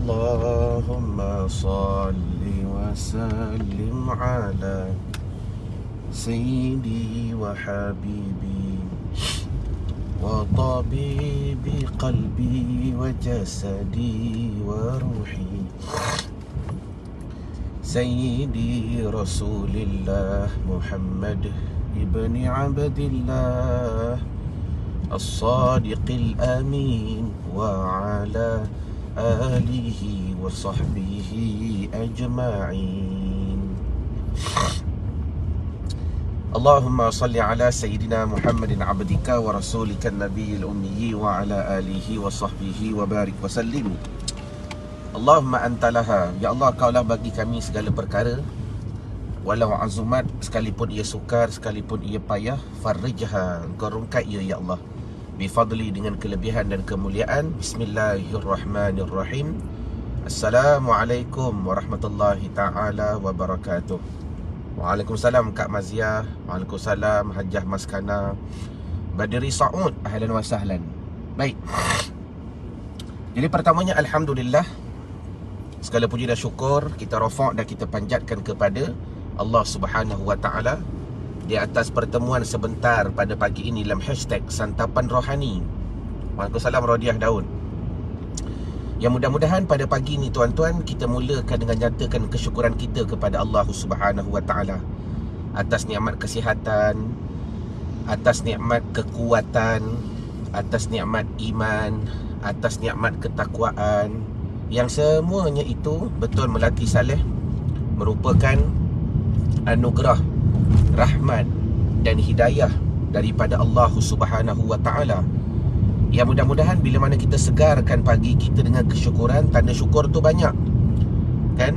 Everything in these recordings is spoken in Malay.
اللهم صل وسلم على سيدي وحبيبي وطبيب قلبي وجسدي وروحي سيدي رسول الله محمد ابن عبد الله الصادق الأمين وعلى آله وصحبه أجمعين. اللهم صل على سيدنا محمد عبدك ورسولك النبي الأمي وعلى آله وصحبه وبارك وسلم. Allahumma antalaha, ya Allah, kaulah bagi kami segala perkara, walau azumat, sekalipun ia sukar, sekalipun ia payah, farrijha, engkau rungkai ia, ya Allah, bifadli, dengan kelebihan dan kemuliaan. Bismillahirrahmanirrahim. Assalamualaikum warahmatullahi ta'ala wabarakatuh. Waalaikumsalam Kak Mazia, waalaikumsalam Hajjah Maskana, Badri Saud, ahlan wa sahlan. Baik, jadi pertamanya Alhamdulillah, segala puji dan syukur kita rafa' dan kita panjatkan kepada Allah Subhanahu wa ta'ala di atas pertemuan sebentar pada pagi ini dalam hashtag Santapan Rohani. Waalaikumsalam Rodiah Daud. Yang mudah-mudahan pada pagi ini tuan-tuan, kita mulakan dengan nyatakan kesyukuran kita kepada Allah Subhanahu wa ta'ala atas nikmat kesihatan, atas nikmat kekuatan, atas nikmat iman, atas nikmat ketakwaan, yang semuanya itu betul melati saleh merupakan anugerah, rahmat dan hidayah daripada Allah Subhanahu wa ta'ala. Yang mudah-mudahan bila mana kita segarkan pagi kita dengan kesyukuran, tanda syukur tu banyak kan,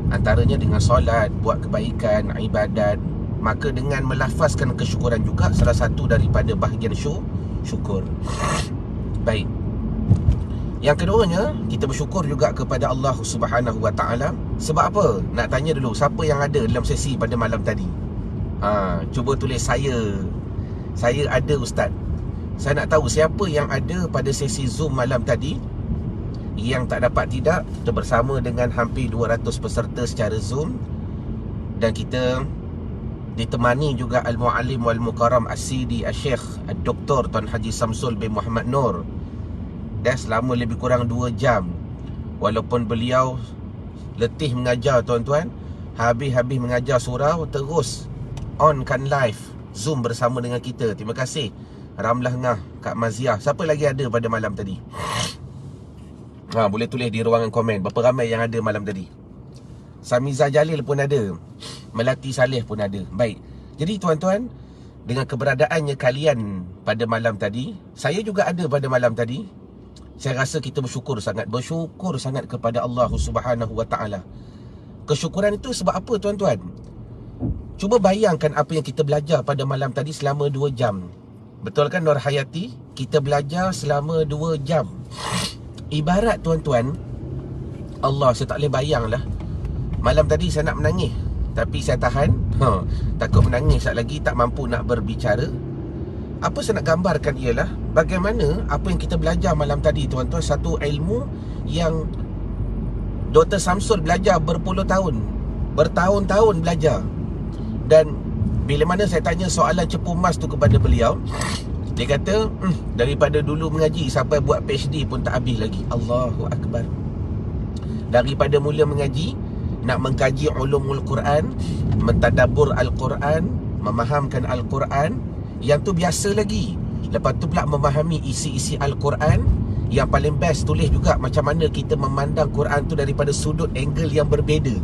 antaranya dengan solat, buat kebaikan, ibadat. Maka dengan melafazkan kesyukuran juga salah satu daripada bahagian syukur. Baik, yang keduanya, kita bersyukur juga kepada Allah Subhanahu wa ta'ala. Sebab apa? Nak tanya dulu, siapa yang ada dalam sesi pada malam tadi? Cuba tulis saya ada Ustaz. Saya nak tahu siapa yang ada pada sesi Zoom malam tadi. Yang tak dapat tidak, kita bersama dengan hampir 200 peserta secara Zoom. Dan kita ditemani juga Al-Muallim wal-Mukarram As-Sidi Al-Syekh Dr. Tuan Haji Samsul bin Muhammad Nur. Dah selama lebih kurang 2 jam. Walaupun beliau letih mengajar tuan-tuan, habis-habis mengajar surau, terus onkan live Zoom bersama dengan kita. Terima kasih Ramlah Ngah, Kak Maziah. Siapa lagi ada pada malam tadi? Boleh tulis di ruangan komen berapa ramai yang ada malam tadi. Samiza Jalil pun ada, Melati Saleh pun ada. Baik, jadi tuan-tuan, dengan keberadaannya kalian pada malam tadi, saya juga ada pada malam tadi. Saya rasa kita bersyukur sangat kepada Allah Subhanahu wa ta'ala. Kesyukuran itu sebab apa tuan-tuan? Cuba bayangkan apa yang kita belajar pada malam tadi selama 2 jam. Betul kan Nur Hayati? Kita belajar selama 2 jam. Ibarat tuan-tuan, Allah, saya tak boleh bayang lah. Malam tadi saya nak menangis, tapi saya tahan. Takut menangis sekejap lagi, tak mampu nak berbicara. Apa saya nak gambarkan ialah bagaimana apa yang kita belajar malam tadi tuan-tuan, satu ilmu yang Dr. Samsul belajar bertahun-tahun belajar. Dan bila mana saya tanya soalan cepu emas tu kepada beliau, dia kata daripada dulu mengaji sampai buat PhD pun tak habis lagi. Allahu Akbar. Daripada mula mengaji, nak mengkaji ulumul Quran, mentadabbur Al-Quran, memahamkan Al-Quran, yang tu biasa lagi. Lepas tu pula memahami isi-isi Al-Quran. Yang paling best, tulis juga macam mana kita memandang Quran tu daripada sudut angle yang berbeza.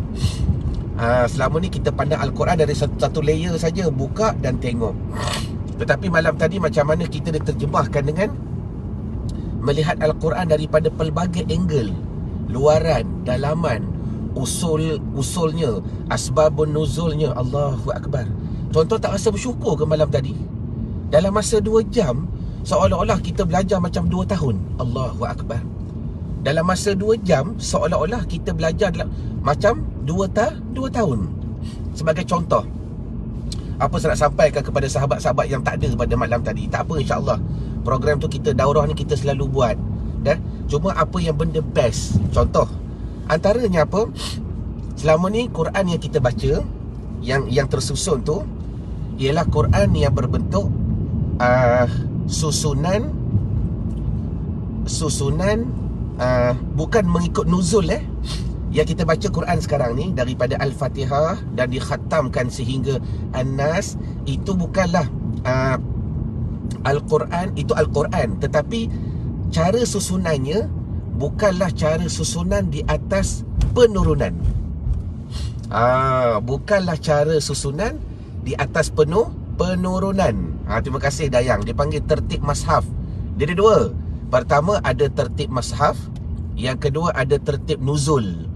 Selama ni kita pandang Al-Quran dari satu layer saja, buka dan tengok. Tetapi malam tadi macam mana kita diterjemahkan dengan melihat Al-Quran daripada pelbagai angle, luaran, dalaman, usulnya, asbabun nuzulnya. Allahu Akbar. Tuan-tuan tak rasa bersyukur ke malam tadi? Dalam masa 2 jam, seolah-olah kita belajar macam 2 tahun. Allahu Akbar. Dalam masa 2 jam, seolah-olah kita belajar macam 2 tahun. Sebagai contoh, apa saya nak sampaikan kepada sahabat-sahabat yang tak ada pada malam tadi? Tak apa, insyaAllah program tu kita, daurah ni kita selalu buat. Dan Cuma apa yang benda best? Contoh, antaranya apa? Selama ni Quran yang kita baca, yang tersusun tu ialah Quran yang berbentuk susunan bukan mengikut nuzul. Yang kita baca Quran sekarang ni daripada Al-Fatihah dan dikhatamkan sehingga An-Nas, itu bukanlah Al-Quran, itu Al-Quran, tetapi cara susunannya bukanlah cara susunan di atas penurunan. Bukanlah cara susunan di atas penurunan. Terima kasih Dayang. Dia panggil tertib mashaf. Dia ada dua. Pertama ada tertib mashaf, yang kedua ada tertib nuzul.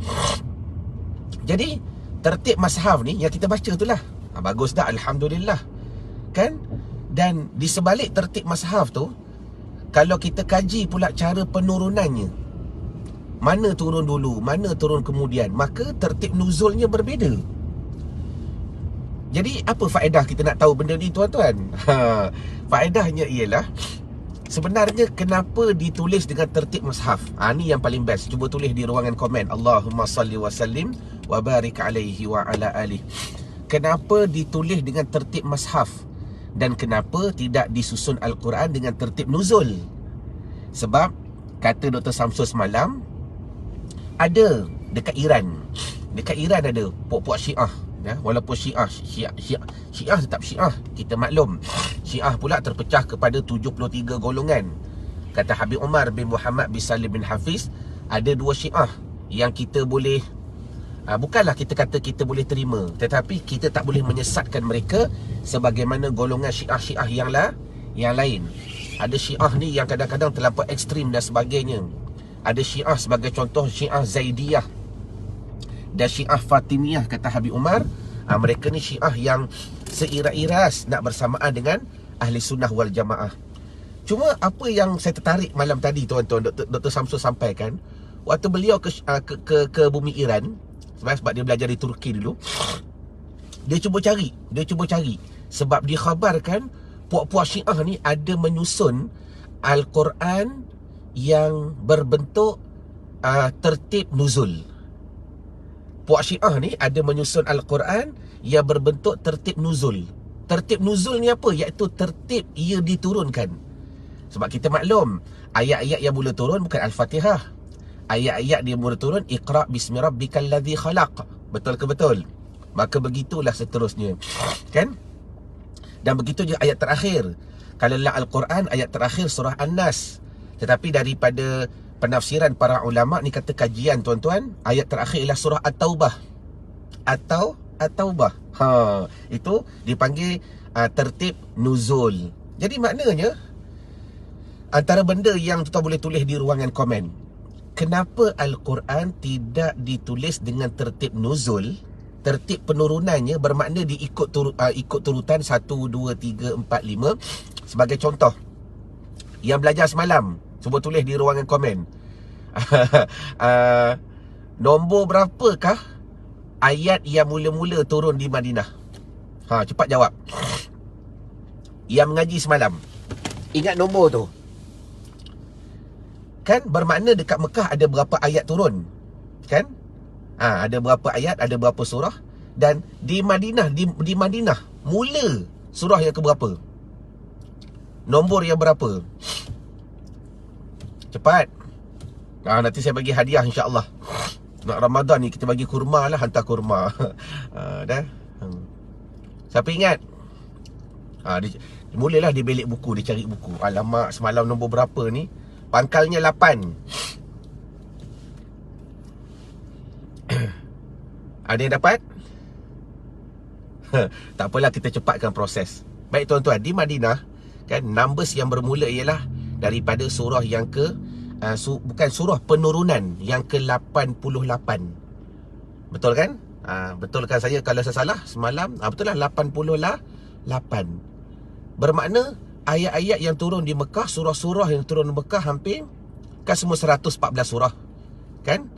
Jadi tertib mashaf ni yang kita baca tu lah. Bagus dah, Alhamdulillah. Kan? Dan di sebalik tertib mashaf tu, kalau kita kaji pula cara penurunannya, mana turun dulu, mana turun kemudian, maka tertib nuzulnya berbeza. Jadi apa faedah kita nak tahu benda ni, tuan-tuan? Faedahnya ialah, sebenarnya kenapa ditulis dengan tertib mushaf? Ni yang paling best. Cuba tulis di ruangan komen, Allahumma salli wa sallim wa barik alaihi wa ala alihi. Kenapa ditulis dengan tertib mushaf? Dan kenapa tidak disusun Al-Quran dengan tertib nuzul? Sebab kata Dr. Samsul semalam, ada dekat Iran. Dekat Iran ada puak-puak Syiah, walaupun Syiah tetap Syiah. Kita maklum, Syiah pula terpecah kepada 73 golongan. Kata Habib Umar bin Muhammad bin Salim bin Hafiz, ada dua Syiah yang kita boleh, bukanlah kita kata kita boleh terima, tetapi kita tak boleh menyesatkan mereka sebagaimana golongan Syiah yang lain. Ada Syiah ni yang kadang-kadang terlampau ekstrim dan sebagainya. Ada Syiah sebagai contoh, Syiah Zaidiyah dan Syiah Fatimiyah, kata Habib Umar. Mereka ni Syiah yang seiras-iras nak bersamaan dengan Ahli Sunnah wal Jamaah. Cuma apa yang saya tertarik malam tadi, tuan-tuan, Dr. Samsul sampaikan, waktu beliau ke bumi Iran, sebab dia belajar di Turki dulu, dia cuba cari sebab dikhabarkan puak-puak Syiah ni ada menyusun Al-Quran yang berbentuk tertib nuzul. Puak Syiah ni ada menyusun Al-Quran yang berbentuk tertib nuzul. Tertib nuzul ni apa? Iaitu tertib ia diturunkan. Sebab kita maklum, ayat-ayat yang mula turun bukan Al-Fatihah. Ayat-ayat dia mula turun, Iqra' bismi rabbikal ladzi khalaq. Betul ke betul? Maka begitulah seterusnya, kan? Dan begitu je ayat terakhir. Kalau Al-Quran, ayat terakhir surah An-Nas. Tetapi daripada penafsiran para ulama ni, kata kajian, tuan-tuan, ayat terakhir ialah surah At-Taubah. At-Taubah. Itu dipanggil tertib nuzul. Jadi maknanya, antara benda yang tuan boleh tulis di ruangan komen, kenapa Al-Quran tidak ditulis dengan tertib nuzul? Tertib penurunannya bermakna diikut ikut turutan 1, 2, 3, 4, 5. Sebagai contoh, yang belajar semalam, cuba tulis di ruangan komen. Nombor berapakah ayat yang mula-mula turun di Madinah? Cepat jawab. Yang mengaji semalam, ingat nombor tu? Kan bermakna dekat Mekah ada berapa ayat turun, kan? Ada berapa ayat, ada berapa surah. Dan di Madinah, di Madinah mula surah yang keberapa? Nombor yang berapa? Cepat. Nanti saya bagi hadiah, insya-Allah. Nak Ramadan ni kita bagi kurma lah, hantar kurma. Dah. Siapa ingat? Mulalah dia belik buku, dia cari buku. Alamak, semalam nombor berapa ni? Pangkalnya 8. Ada yang dapat? Tak apalah, kita cepatkan proses. Baik tuan-tuan, di Madinah kan, numbers yang bermula ialah daripada surah yang ke bukan surah penurunan, yang ke-88. Betul kan? Betulkan saya kalau saya salah semalam. Betul lah, 88. Bermakna ayat-ayat yang turun di Mekah, surah-surah yang turun di Mekah hampir kan semua 114 surah. Kan?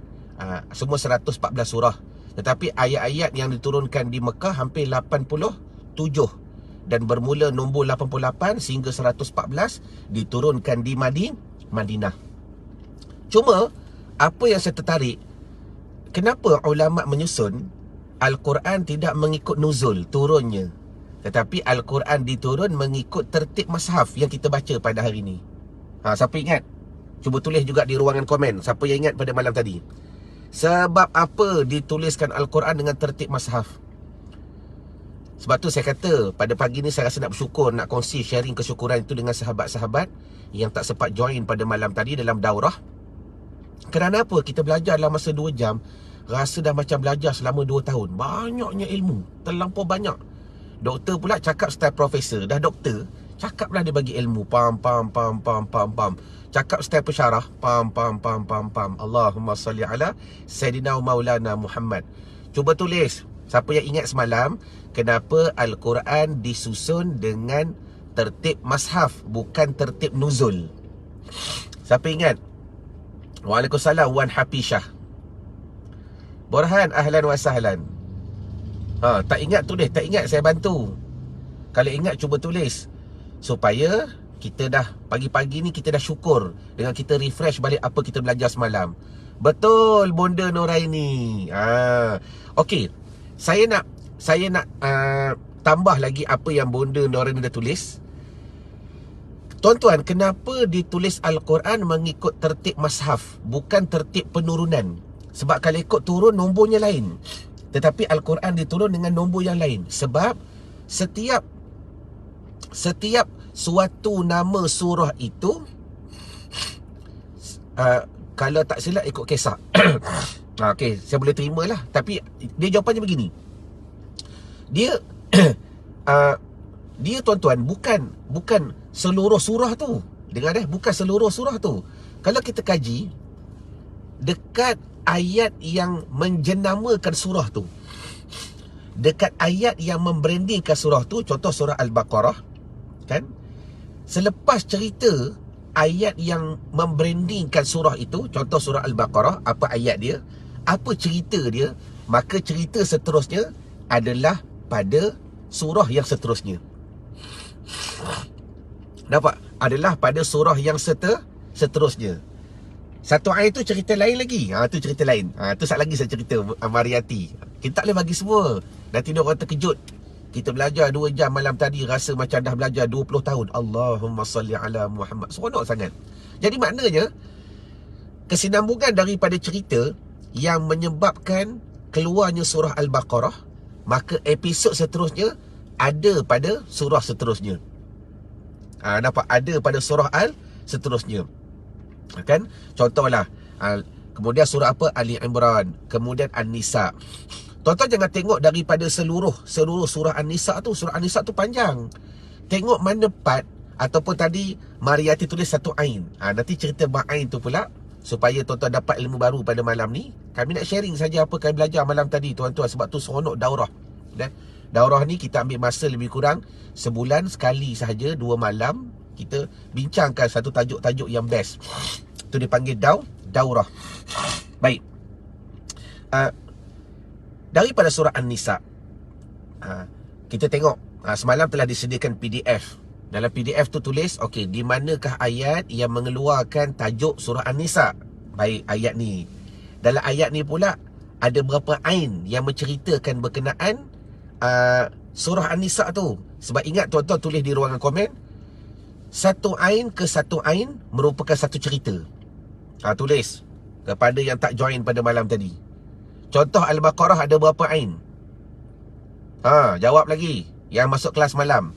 Semua 114 surah. Tetapi ayat-ayat yang diturunkan di Mekah hampir 87. Dan bermula nombor 88 sehingga 114 diturunkan di Madinah. Cuma apa yang saya tertarik, kenapa ulama menyusun Al-Quran tidak mengikut nuzul, turunnya, tetapi Al-Quran diturun mengikut tertib mushaf yang kita baca pada hari ini. Siapa ingat? Cuba tulis juga di ruangan komen, siapa yang ingat pada malam tadi. Sebab apa dituliskan Al-Quran dengan tertib mushaf? Sebab tu saya kata, pada pagi ni saya rasa nak bersyukur, nak kongsi sharing kesyukuran itu dengan sahabat-sahabat yang tak sempat join pada malam tadi dalam daurah. Kerana apa? Kita belajar dalam masa 2 jam, rasa dah macam belajar selama 2 tahun. Banyaknya ilmu, terlampau banyak. Doktor pula cakap style profesor, dah doktor, cakaplah dia bagi ilmu, pam. Cakap style pensyarah, pam. Allahumma salli ala Sayyidina Maulana Muhammad. Cuba tulis, siapa yang ingat semalam, kenapa Al-Quran disusun dengan tertib mushaf, bukan tertib nuzul? Siapa ingat? Waalaikumsalam Wan Hafishah. Borhan, ahlan wa sahlan. Tak ingat tulis, tak ingat saya bantu. Kalau ingat cuba tulis, supaya kita dah, pagi-pagi ni kita dah syukur dengan kita refresh balik apa kita belajar semalam. Betul Bonda Noraini. Okey, saya nak tambah lagi apa yang Bonda Noraini dah tulis. Tuan-tuan, kenapa ditulis Al-Quran mengikut tertib mushaf, bukan tertib penurunan? Sebab kalau ikut turun, nombornya lain. Tetapi Al-Quran diturun dengan nombor yang lain. Sebab setiap suatu nama surah itu, kalau tak silap ikut kisah. Okey, saya boleh terima lah. Tapi dia jawapannya begini. Dia dia tuan-tuan, bukan seluruh surah tu. Dengar bukan seluruh surah tu. Kalau kita kaji dekat ayat yang menjenamakan surah tu, dekat ayat yang membrandingkan surah tu, contoh surah Al-Baqarah, kan? Selepas cerita ayat yang membrandingkan surah itu, contoh surah Al-Baqarah, apa ayat dia, apa cerita dia, maka cerita seterusnya adalah pada surah yang seterusnya. Nampak? Adalah pada surah yang seterusnya. Satu ayat tu cerita lain lagi. Tu cerita lain. Tu sat lagi saya cerita Mariyati. Kita tak boleh bagi semua. Nanti dia orang terkejut. Kita belajar 2 jam malam tadi, rasa macam dah belajar 20 tahun. Allahumma salli ala Muhammad. Seronok sangat. Jadi maknanya, kesinambungan daripada cerita yang menyebabkan keluarnya surah Al-Baqarah, maka episod seterusnya ada pada surah seterusnya. Nampak? Ada pada surah seterusnya. Kan? Contohlah, kemudian surah apa? Ali Imran, kemudian An-Nisa. Tuan-tuan jangan tengok daripada seluruh surah An-Nisa tu. Surah An-Nisa tu panjang. Tengok mana part, ataupun tadi Mariyati tulis satu ain. Nanti cerita ba'ain tu pula, supaya tuan-tuan dapat ilmu baru pada malam ni. Kami nak sharing saja apa kami belajar malam tadi, tuan-tuan. Sebab tu seronok daurah. Daurah ni kita ambil masa lebih kurang sebulan sekali sahaja, 2 malam. Kita bincangkan satu tajuk-tajuk yang best. Itu dipanggil daurah. Baik. Daripada surah An-Nisa, kita tengok, semalam telah disediakan PDF. Dalam PDF tu tulis, okey, di manakah ayat yang mengeluarkan tajuk surah An-Nisa? Baik, ayat ni. Dalam ayat ni pula ada berapa ain yang menceritakan berkenaan surah An-Nisa tu. Sebab ingat tuan-tuan tulis di ruangan komen, satu ain ke satu ain merupakan satu cerita. Tulis kepada yang tak join pada malam tadi. Contoh Al-Baqarah ada berapa ain? Jawab lagi yang masuk kelas malam.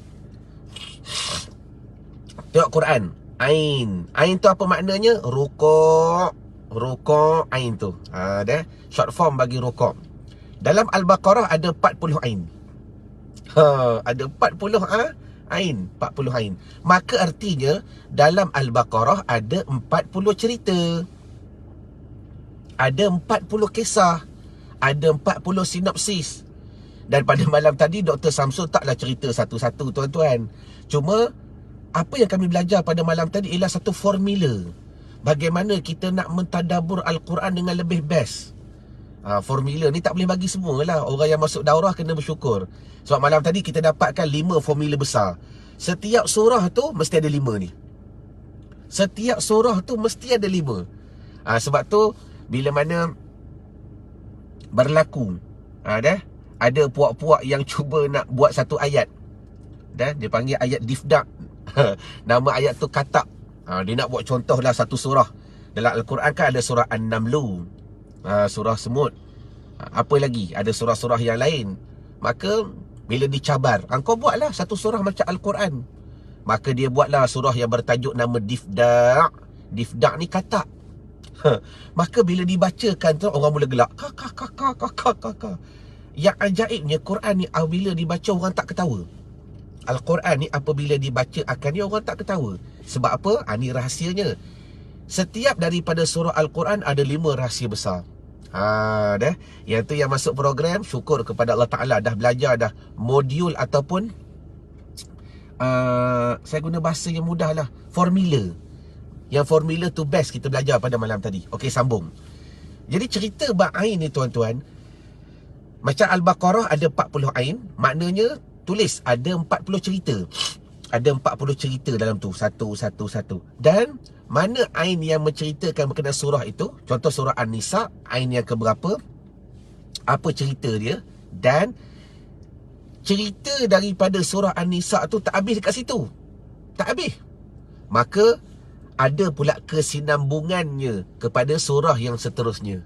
Tengok Quran, ain. Ain tu apa maknanya? Rukuk. Rukuk ain tu. Dah short form bagi rukuk. Dalam Al-Baqarah ada 40 ain. Ada 40 ain, 40 ain. Maka artinya dalam Al-Baqarah ada 40 cerita. Ada 40 kisah. Ada 40 sinopsis. Dan pada malam tadi Dr. Samsul taklah cerita satu-satu, tuan-tuan. Cuma apa yang kami belajar pada malam tadi ialah satu formula bagaimana kita nak mentadabbur Al-Quran dengan lebih best. Formula ni tak boleh bagi semua lah. Orang yang masuk daurah kena bersyukur. Sebab malam tadi kita dapatkan 5 formula besar. Setiap surah tu mesti ada 5 ni. Setiap surah tu mesti ada 5. Sebab tu bila mana berlaku ada puak-puak yang cuba nak buat satu ayat, dia panggil ayat difdak. Nama ayat tu katak. Dia nak buat contoh lah satu surah. Dalam Al-Quran kan ada surah An-Namlu, surah semut. Apa lagi? Ada surah-surah yang lain. Maka bila dicabar, kau buatlah satu surah macam Al-Quran. Maka dia buatlah surah yang bertajuk nama Difdak. Difdak ni katak. Maka bila dibacakan tu, orang mula gelak. Kakak. Yang ajaibnya, Quran ni apabila dibaca orang tak ketawa. Al-Quran ni apabila dibaca akan orang tak ketawa. Sebab apa? Ni rahsianya. Setiap daripada surah Al-Quran ada 5 rahsia besar. Yang tu yang masuk program, syukur kepada Allah Ta'ala, dah belajar dah modul ataupun saya guna bahasa yang mudah lah, formula. Yang formula tu best kita belajar pada malam tadi. Okey, sambung. Jadi cerita bab ain ni tuan-tuan, macam Al-Baqarah ada 40 ain. Maknanya tulis ada 40 cerita. Ada 40 cerita dalam tu, satu. Dan mana ain yang menceritakan berkenaan surah itu, contoh surah An-Nisa, ain yang keberapa, apa cerita dia. Dan cerita daripada surah An-Nisa tu tak habis dekat situ. Tak habis. Maka ada pula kesinambungannya kepada surah yang seterusnya.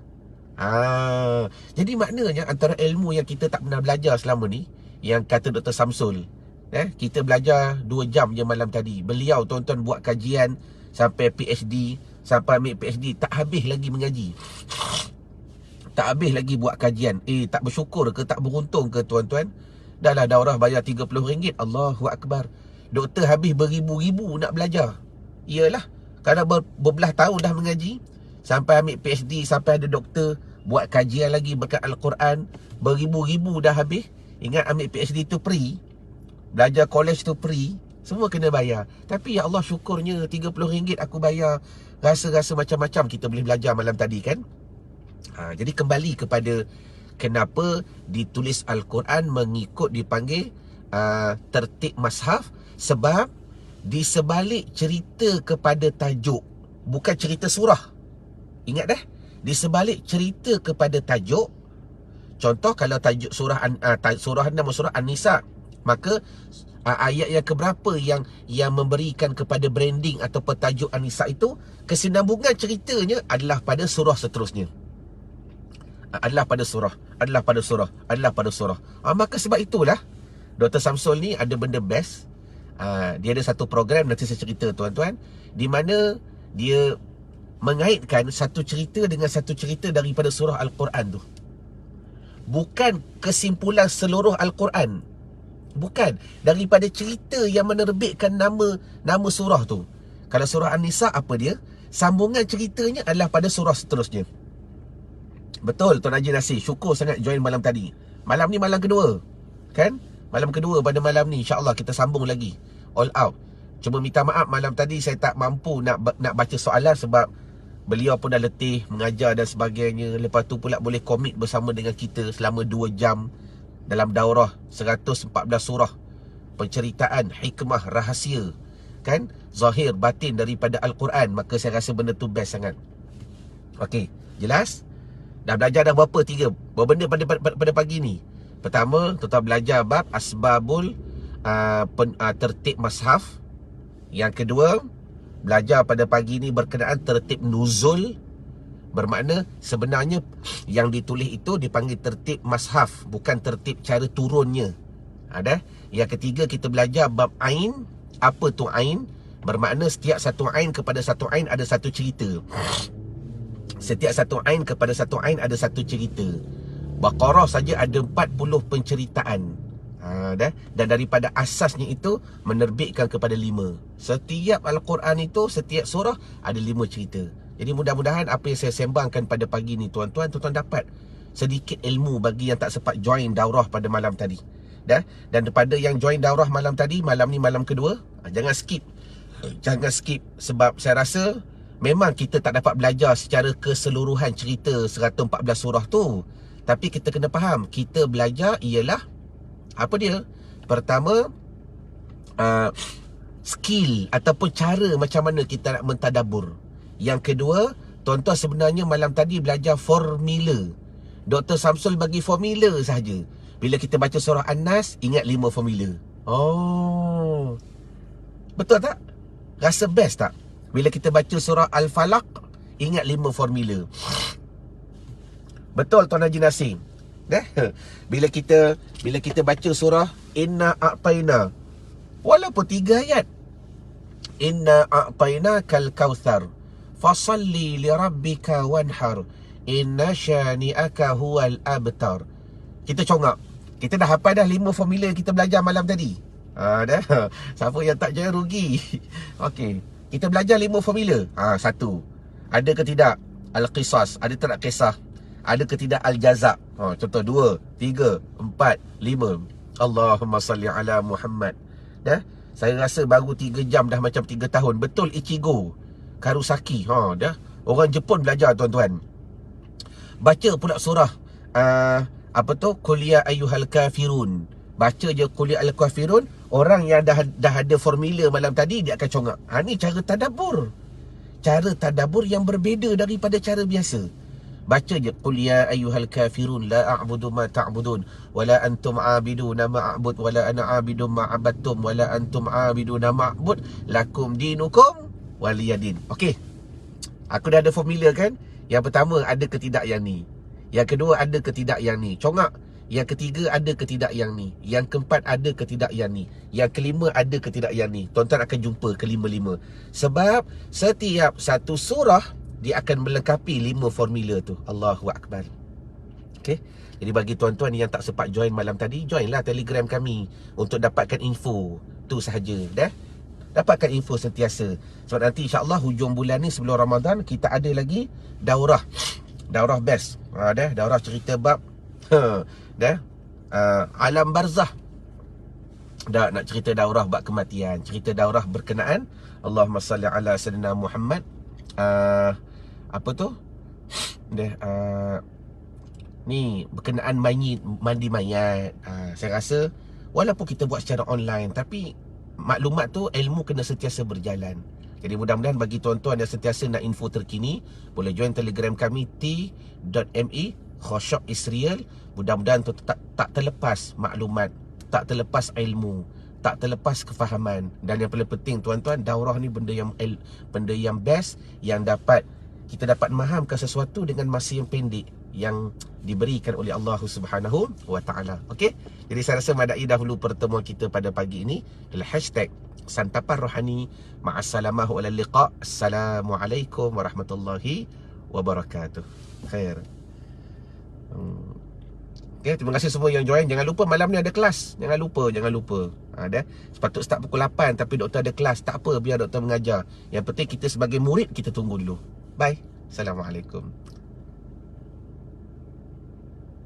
Jadi maknanya antara ilmu yang kita tak pernah belajar selama ni, yang kata Dr. Samsul, kita belajar 2 jam je malam tadi. Beliau tuan-tuan buat kajian sampai PhD, sampai ambil PhD, tak habis lagi mengaji, tak habis lagi buat kajian. Tak bersyukur ke, tak beruntung ke tuan-tuan? Dah lah daurah bayar RM30. Allahu Akbar. Doktor habis beribu-ribu nak belajar. Iyalah, kerana berbelah tahun dah mengaji, sampai ambil PhD, sampai ada doktor, buat kajian lagi berkat Al-Quran, beribu-ribu dah habis. Ingat ambil PhD tu free, belajar college tu free, semua kena bayar. Tapi ya Allah, syukurnya RM30 aku bayar. Rasa-rasa macam-macam kita boleh belajar malam tadi kan. Jadi kembali kepada kenapa ditulis Al-Quran mengikut dipanggil tertib mashaf. Sebab di sebalik cerita kepada tajuk, bukan cerita surah. Ingat dah, di sebalik cerita kepada tajuk. Contoh kalau tajuk surah nama surah An-Nisa, maka ayat yang keberapa yang memberikan kepada branding atau tajuk An-Nisa itu, kesinambungan ceritanya adalah pada surah seterusnya. Adalah pada surah. Maka sebab itulah Dr. Samsul ni ada benda best. Dia ada satu program, nanti saya cerita tuan-tuan, di mana dia mengaitkan satu cerita dengan satu cerita daripada surah Al-Quran tu. Bukan kesimpulan seluruh Al-Quran, bukan, daripada cerita yang menerbitkan nama surah tu. Kalau surah An-Nisa, apa dia? Sambungan ceritanya adalah pada surah seterusnya. Betul Tuan Haji Nasir, syukur sangat join malam tadi. Malam ni malam kedua, kan? Malam kedua pada malam ni, insya-Allah kita sambung lagi all out. Cuma minta maaf malam tadi saya tak mampu nak baca soalan sebab beliau pun dah letih mengajar dan sebagainya. Lepas tu pula boleh komit bersama dengan kita selama 2 jam dalam daurah 114 surah, penceritaan hikmah rahsia, kan, zahir batin daripada Al-Quran. Maka saya rasa benda tu best sangat. Okey, jelas? Dah belajar dah berapa benda pada pagi ni. Pertama, tuan belajar bab asbabul tertib mashaf. Yang kedua, belajar pada pagi ni berkenaan tertib nuzul. Bermakna sebenarnya yang ditulis itu dipanggil tertib mashaf, bukan tertib cara turunnya. Ada. Yang ketiga, kita belajar bab ain. Apa tu ain? Bermakna setiap satu ain kepada satu ain ada satu cerita. Setiap satu ain kepada satu ain ada satu cerita. Baqarah saja ada 40 penceritaan. Dan daripada asasnya itu menerbitkan kepada 5. Setiap Al-Quran itu, setiap surah ada 5 cerita. Jadi mudah-mudahan apa yang saya sembangkan pada pagi ni tuan-tuan dapat sedikit ilmu bagi yang tak sempat join daurah pada malam tadi. Dan daripada yang join daurah malam tadi, malam ni malam kedua, jangan skip. Jangan skip sebab saya rasa memang kita tak dapat belajar secara keseluruhan cerita 114 surah tu. Tapi kita kena faham, kita belajar ialah apa dia? Pertama, skill ataupun cara macam mana kita nak mentadabbur. Yang kedua, Tuan-tuan sebenarnya malam tadi belajar formula. Dr. Samsul bagi formula sahaja. Bila kita baca surah An-Nas, ingat 5 formula. Oh, betul tak? Rasa best tak? Bila kita baca surah Al-Falaq, ingat 5 formula. Betul Tuan Haji Nasir. Bila kita baca surah Inna A'tayna, walaupun 3 ayat, Inna A'tayna kal kautsar fasalli li rabbika wanhar inna syani'aka huwal abtar. Kita congak. Kita dah hafal dah 5 formula kita belajar malam tadi. Dah. Siapa yang tak jaya rugi. Okey. Kita belajar 5 formula. 1. Ada ke tidak al-qisas? Ada tak kisah? Ada ke tidak al-jaza? Contoh 2, 3, 4, 5. Allahumma salli ala Muhammad. Dah. Saya rasa baru 3 jam dah macam 3 tahun. Betul Ichigo Karusaki. Dah. Orang Jepun belajar tuan-tuan. Baca pula surah Qul ya ayyuhal kafirun. Baca je Qul ya ayyuhal kafirun. Orang yang dah ada formula malam tadi, dia akan congak. Ni cara tadabbur. Cara tadabbur yang berbeza daripada cara biasa. Baca je Qul ya ayyuhal kafirun la a'budu ma ta'budun wala antum 'abiduna ma a'bud wala ana 'abidun ma 'abadtum wala antum 'abiduna ma a'bud lakum dinukum waliyadin. Okey. Aku dah ada formula kan? Yang pertama, ada ke tidak yang ni. Yang kedua, ada ke tidak yang ni. Congak. Yang ketiga, ada ke tidak yang ni. Yang keempat, ada ke tidak yang ni. Yang kelima, ada ke tidak yang ni. Tuan-tuan akan jumpa kelima-lima. Sebab setiap satu surah, dia akan melengkapi 5 formula tu. Allahu Akbar. Okay. Jadi bagi tuan-tuan yang tak sempat join malam tadi, joinlah Telegram kami untuk dapatkan info. Tu sahaja. Dah? Dapatkan info sentiasa. Sebab nanti insyaAllah hujung bulan ni sebelum Ramadan, kita ada lagi daurah. Daurah best. Dah, daurah cerita bab dah. Alam barzah. Dah nak cerita daurah bab kematian, cerita daurah berkenaan Allahumma salli ala sayyidina Muhammad. Apa tu? Dah ni berkenaan mandi mayat. Saya rasa walaupun kita buat secara online, tapi maklumat tu, ilmu kena sentiasa berjalan. Jadi mudah-mudahan bagi tuan-tuan yang sentiasa nak info terkini, boleh join Telegram kami t.me Khosyok Israel. Mudah-mudahan tu tak terlepas maklumat, tak terlepas ilmu, tak terlepas kefahaman. Dan yang paling penting tuan-tuan, daurah ni benda yang best, yang kita dapat memahamkan sesuatu dengan masa yang pendek yang diberikan oleh Allah Subhanahu wa taala. Okey. Jadi saya rasa madai dahulu pertemuan kita pada pagi ini adalah hashtag Santapan Rohani. Ma'assalamah wa liqa. Assalamualaikum warahmatullahi wabarakatuh. Khair. Okay, terima kasih semua yang join. Jangan lupa malam ni ada kelas. Jangan lupa. Dah. Sepatut start pukul 8, tapi doktor ada kelas. Tak apa, biar doktor mengajar. Yang penting kita sebagai murid, kita tunggu dulu. Bye. Assalamualaikum.